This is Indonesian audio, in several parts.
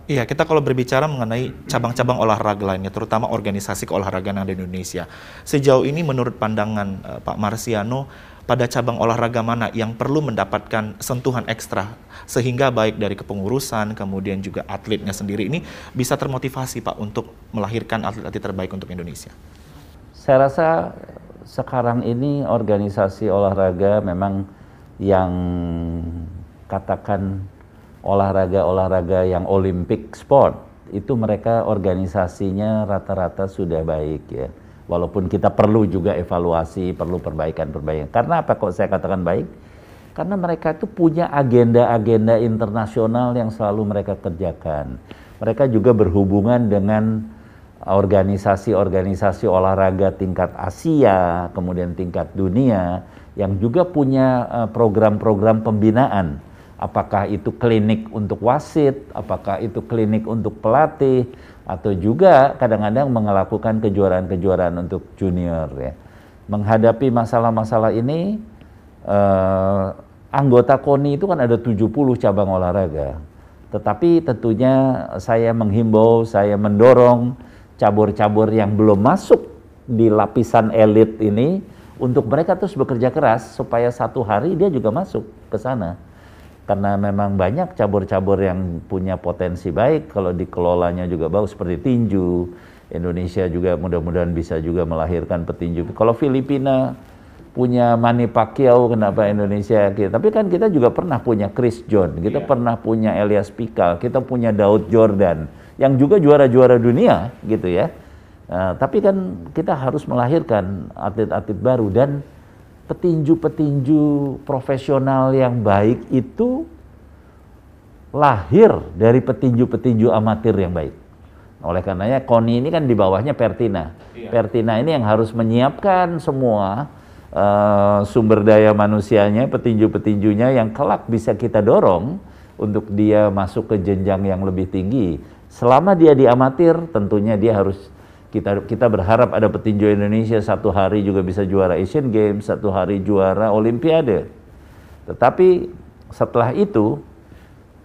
Iya, kita kalau berbicara mengenai cabang-cabang olahraga lainnya, terutama organisasi keolahragaan yang ada di Indonesia, sejauh ini menurut pandangan Pak Marsiano, pada cabang olahraga mana yang perlu mendapatkan sentuhan ekstra, sehingga baik dari kepengurusan, kemudian juga atletnya sendiri ini bisa termotivasi Pak untuk melahirkan atlet-atlet terbaik untuk Indonesia? Saya rasa sekarang ini organisasi olahraga memang yang katakan olahraga-olahraga yang Olympic sport itu mereka organisasinya rata-rata sudah baik ya. Walaupun kita perlu juga evaluasi, perlu perbaikan-perbaikan. Karena apa kok saya katakan baik? Karena mereka itu punya agenda-agenda internasional yang selalu mereka kerjakan. Mereka juga berhubungan dengan organisasi-organisasi olahraga tingkat Asia, kemudian tingkat dunia, yang juga punya program-program pembinaan. Apakah itu klinik untuk wasit, apakah itu klinik untuk pelatih, atau juga kadang-kadang melakukan kejuaraan-kejuaraan untuk junior ya. Menghadapi masalah-masalah ini, anggota KONI itu kan ada 70 cabang olahraga. Tetapi tentunya saya menghimbau, saya mendorong cabur-cabur yang belum masuk di lapisan elit ini untuk mereka terus bekerja keras supaya satu hari dia juga masuk ke sana. Karena memang banyak cabur-cabur yang punya potensi baik kalau dikelolanya juga bagus seperti tinju. Indonesia juga mudah-mudahan bisa juga melahirkan petinju. Kalau Filipina punya Manny Pacquiao, kenapa Indonesia? Tapi kan kita juga pernah punya Chris John, kita pernah punya Elias Pikal, kita punya Daud Jordan yang juga juara-juara dunia gitu ya. Tapi kan kita harus melahirkan atlet-atlet baru dan petinju-petinju profesional yang baik itu lahir dari petinju-petinju amatir yang baik. Oleh karenanya KONI ini kan di bawahnya Pertina. Pertina ini yang harus menyiapkan semua sumber daya manusianya, petinju-petinjunya yang kelak bisa kita dorong untuk dia masuk ke jenjang yang lebih tinggi. Selama dia di amatir, tentunya dia harus kita berharap ada petinju Indonesia satu hari juga bisa juara Asian Games, satu hari juara Olimpiade. Tetapi setelah itu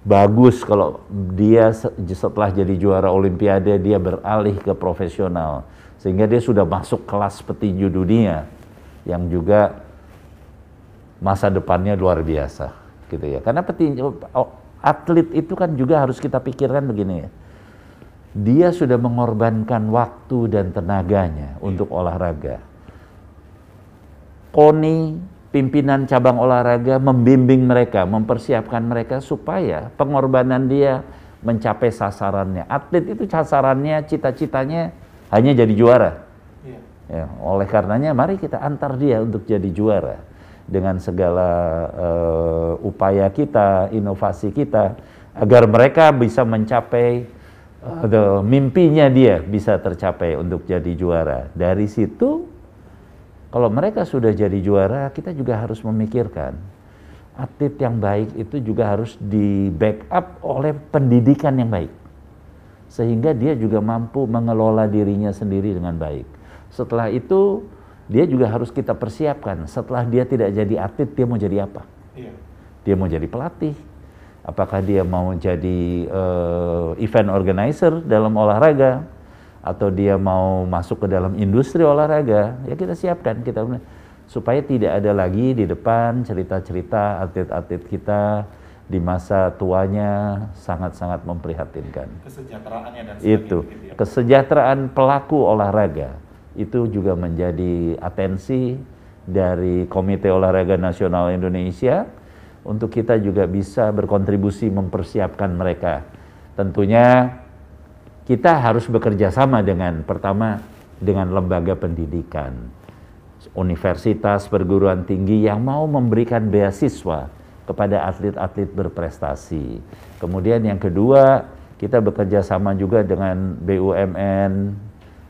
bagus kalau dia setelah jadi juara Olimpiade dia beralih ke profesional sehingga dia sudah masuk kelas petinju dunia yang juga masa depannya luar biasa gitu ya. Karena petinju atlet itu kan juga harus kita pikirkan begini ya. Dia sudah mengorbankan waktu dan tenaganya untuk olahraga. KONI, pimpinan cabang olahraga membimbing mereka, mempersiapkan mereka supaya pengorbanan dia mencapai sasarannya. Atlet itu sasarannya, cita-citanya hanya jadi juara. Ya, oleh karenanya mari kita antar dia untuk jadi juara. Dengan segala upaya kita, inovasi kita, agar mereka bisa mencapai mimpinya dia bisa tercapai untuk jadi juara. Dari situ, kalau mereka sudah jadi juara, kita juga harus memikirkan atlet yang baik itu juga harus di backup oleh pendidikan yang baik. Sehingga dia juga mampu mengelola dirinya sendiri dengan baik. Setelah itu, dia juga harus kita persiapkan. Setelah dia tidak jadi atlet, dia mau jadi apa? Dia mau jadi pelatih. Apakah dia mau jadi event organizer dalam olahraga, atau dia mau masuk ke dalam industri olahraga? Ya kita siapkan, supaya tidak ada lagi di depan cerita-cerita atlet-atlet kita di masa tuanya sangat-sangat memprihatinkan. Kesejahteraannya dan itu, kesejahteraan pelaku olahraga itu juga menjadi atensi dari Komite Olahraga Nasional Indonesia. Untuk kita juga bisa berkontribusi mempersiapkan mereka. Tentunya kita harus bekerja sama pertama dengan lembaga pendidikan, universitas, perguruan tinggi yang mau memberikan beasiswa kepada atlet-atlet berprestasi. Kemudian yang kedua, kita bekerja sama juga dengan BUMN,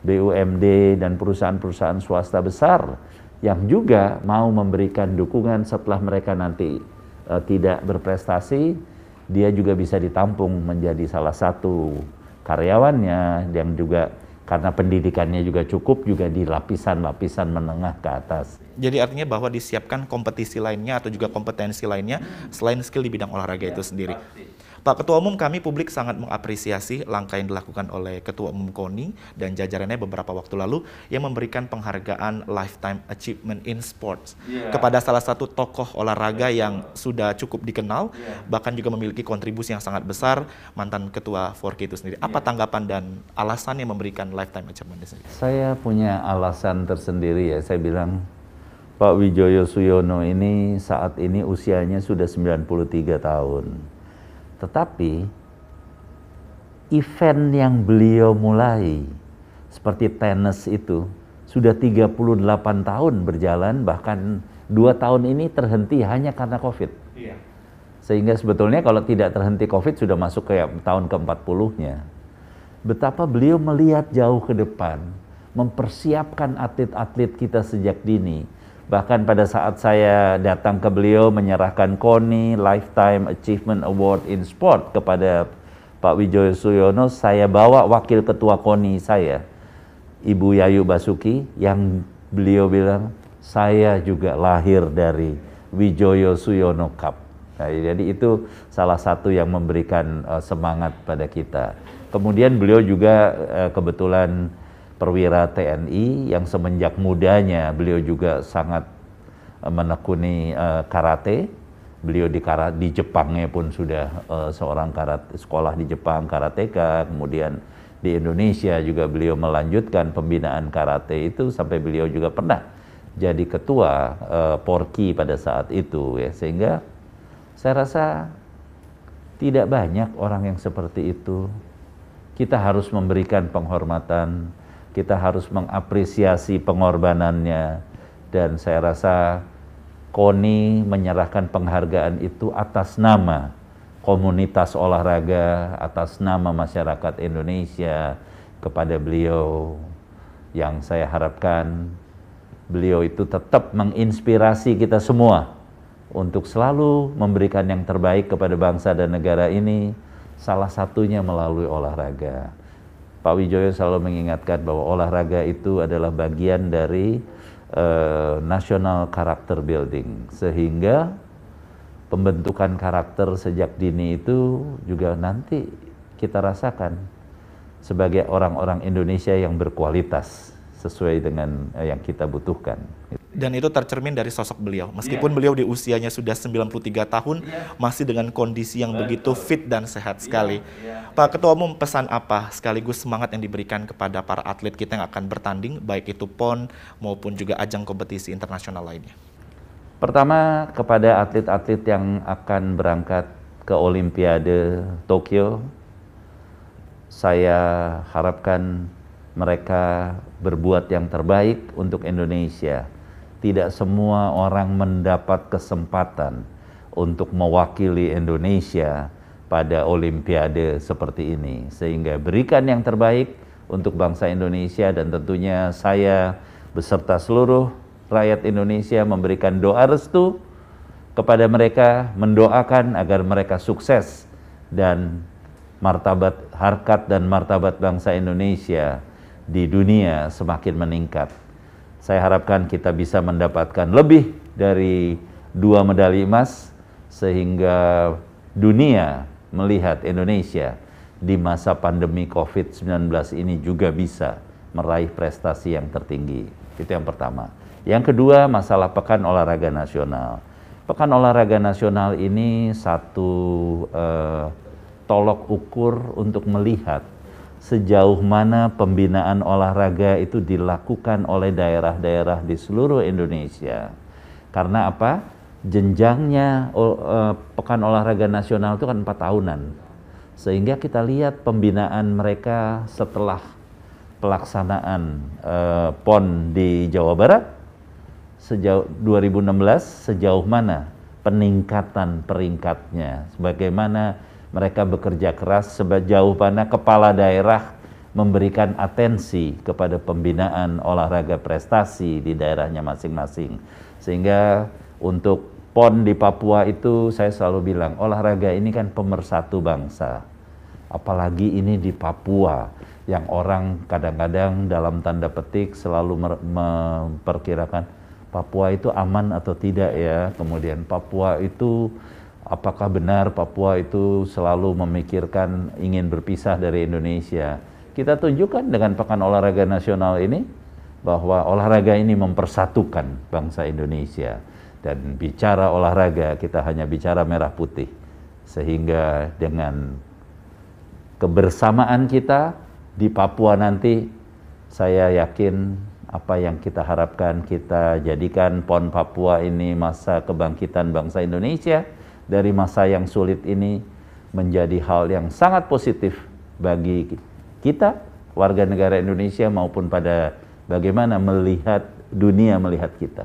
BUMD, dan perusahaan-perusahaan swasta besar yang juga mau memberikan dukungan setelah mereka nanti tidak berprestasi, dia juga bisa ditampung menjadi salah satu karyawannya yang juga karena pendidikannya juga cukup juga di lapisan-lapisan menengah ke atas. Jadi artinya bahwa disiapkan kompetisi lainnya atau juga kompetensi lainnya selain skill di bidang olahraga itu sendiri. Pak Ketua Umum, kami publik sangat mengapresiasi langkah yang dilakukan oleh Ketua Umum KONI dan jajarannya beberapa waktu lalu yang memberikan penghargaan Lifetime Achievement in Sports kepada salah satu tokoh olahraga yang sudah cukup dikenal, bahkan juga memiliki kontribusi yang sangat besar, mantan Ketua Forky itu sendiri. Apa tanggapan dan alasan yang memberikan Lifetime Achievement ini sendiri? Saya punya alasan tersendiri ya, saya bilang Pak Wijoyo Suyono ini saat ini usianya sudah 93 tahun. Tetapi event yang beliau mulai seperti tenis itu sudah 38 tahun berjalan, bahkan 2 tahun ini terhenti hanya karena COVID. Sehingga sebetulnya kalau tidak terhenti COVID sudah masuk ke tahun ke-40-nya. Betapa beliau melihat jauh ke depan, mempersiapkan atlet-atlet kita sejak dini. Bahkan pada saat saya datang ke beliau menyerahkan KONI Lifetime Achievement Award in Sport kepada Pak Wijoyo Suyono, saya bawa wakil ketua KONI saya, Ibu Yayu Basuki, yang beliau bilang, saya juga lahir dari Wijoyo Suyono Cup. Nah, jadi itu salah satu yang memberikan semangat pada kita. Kemudian beliau juga kebetulan perwira TNI yang semenjak mudanya beliau juga sangat menekuni karate. Beliau di Jepangnya pun sudah seorang karate, sekolah di Jepang karateka. Kemudian di Indonesia juga beliau melanjutkan pembinaan karate itu sampai beliau juga pernah jadi ketua Porki pada saat itu ya. Sehingga saya rasa tidak banyak orang yang seperti itu. Kita harus memberikan penghormatan, kita harus mengapresiasi pengorbanannya, dan saya rasa KONI menyerahkan penghargaan itu atas nama komunitas olahraga, atas nama masyarakat Indonesia kepada beliau, yang saya harapkan beliau itu tetap menginspirasi kita semua untuk selalu memberikan yang terbaik kepada bangsa dan negara ini, salah satunya melalui olahraga. Pak Wijoyo selalu mengingatkan bahwa olahraga itu adalah bagian dari national character building, sehingga pembentukan karakter sejak dini itu juga nanti kita rasakan sebagai orang-orang Indonesia yang berkualitas sesuai dengan yang kita butuhkan. Dan itu tercermin dari sosok beliau. Meskipun beliau di usianya sudah 93 tahun, masih dengan kondisi yang begitu fit dan sehat sekali. Pak Ketua Umum, pesan apa sekaligus semangat yang diberikan kepada para atlet kita yang akan bertanding, baik itu PON maupun juga ajang kompetisi internasional lainnya? Pertama, kepada atlet-atlet yang akan berangkat ke Olimpiade Tokyo, saya harapkan mereka berbuat yang terbaik untuk Indonesia. Tidak semua orang mendapat kesempatan untuk mewakili Indonesia pada Olimpiade seperti ini. Sehingga berikan yang terbaik untuk bangsa Indonesia, dan tentunya saya beserta seluruh rakyat Indonesia memberikan doa restu kepada mereka, mendoakan agar mereka sukses dan martabat, harkat dan martabat bangsa Indonesia di dunia semakin meningkat. Saya harapkan kita bisa mendapatkan lebih dari 2 medali emas, sehingga dunia melihat Indonesia di masa pandemi COVID-19 ini juga bisa meraih prestasi yang tertinggi. Itu yang pertama. Yang kedua, masalah Pekan Olahraga Nasional. Pekan Olahraga Nasional ini satu tolok ukur untuk melihat sejauh mana pembinaan olahraga itu dilakukan oleh daerah-daerah di seluruh Indonesia. Karena apa? Jenjangnya Pekan Olahraga Nasional itu kan 4 tahunan. Sehingga kita lihat pembinaan mereka setelah pelaksanaan PON di Jawa Barat sejauh 2016, sejauh mana peningkatan peringkatnya, bagaimana mereka bekerja keras, sejauh mana kepala daerah memberikan atensi kepada pembinaan olahraga prestasi di daerahnya masing-masing. Sehingga untuk PON di Papua itu saya selalu bilang, olahraga ini kan pemersatu bangsa. Apalagi ini di Papua, yang orang kadang-kadang dalam tanda petik selalu memperkirakan Papua itu aman atau tidak ya. Kemudian Papua itu apakah benar Papua itu selalu memikirkan ingin berpisah dari Indonesia? Kita tunjukkan dengan Pekan Olahraga Nasional ini bahwa olahraga ini mempersatukan bangsa Indonesia. Dan bicara olahraga, kita hanya bicara merah putih. Sehingga dengan kebersamaan kita di Papua nanti, saya yakin apa yang kita harapkan, kita jadikan PON Papua ini masa kebangkitan bangsa Indonesia dari masa yang sulit ini menjadi hal yang sangat positif bagi kita, warga negara Indonesia, maupun pada bagaimana melihat dunia melihat kita.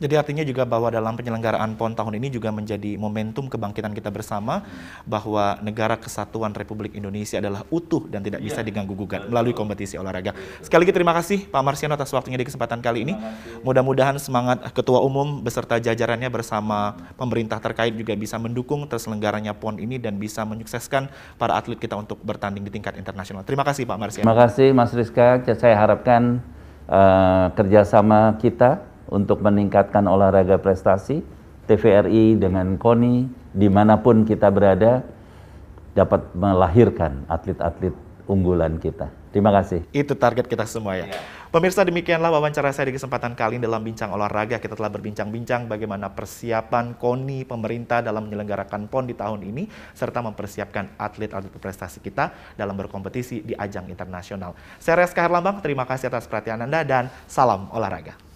Jadi artinya juga bahwa dalam penyelenggaraan PON tahun ini juga menjadi momentum kebangkitan kita bersama, bahwa negara kesatuan Republik Indonesia adalah utuh dan tidak bisa diganggu-gugat melalui kompetisi olahraga. Sekali lagi terima kasih Pak Marsiano atas waktunya di kesempatan kali ini. Mudah-mudahan semangat Ketua Umum beserta jajarannya bersama pemerintah terkait juga bisa mendukung terselenggaranya PON ini dan bisa menyukseskan para atlet kita untuk bertanding di tingkat internasional. Terima kasih Pak Marsiano. Terima kasih Mas Rizka. Saya harapkan kerjasama kita untuk meningkatkan olahraga prestasi, TVRI dengan KONI, dimanapun kita berada, dapat melahirkan atlet-atlet unggulan kita. Terima kasih. Itu target kita semua ya. Pemirsa, demikianlah wawancara saya di kesempatan kali ini dalam Bincang Olahraga. Kita telah berbincang-bincang bagaimana persiapan KONI, pemerintah dalam menyelenggarakan PON di tahun ini, serta mempersiapkan atlet-atlet berprestasi kita dalam berkompetisi di ajang internasional. Saya Reska Herlambang, terima kasih atas perhatian Anda dan salam olahraga.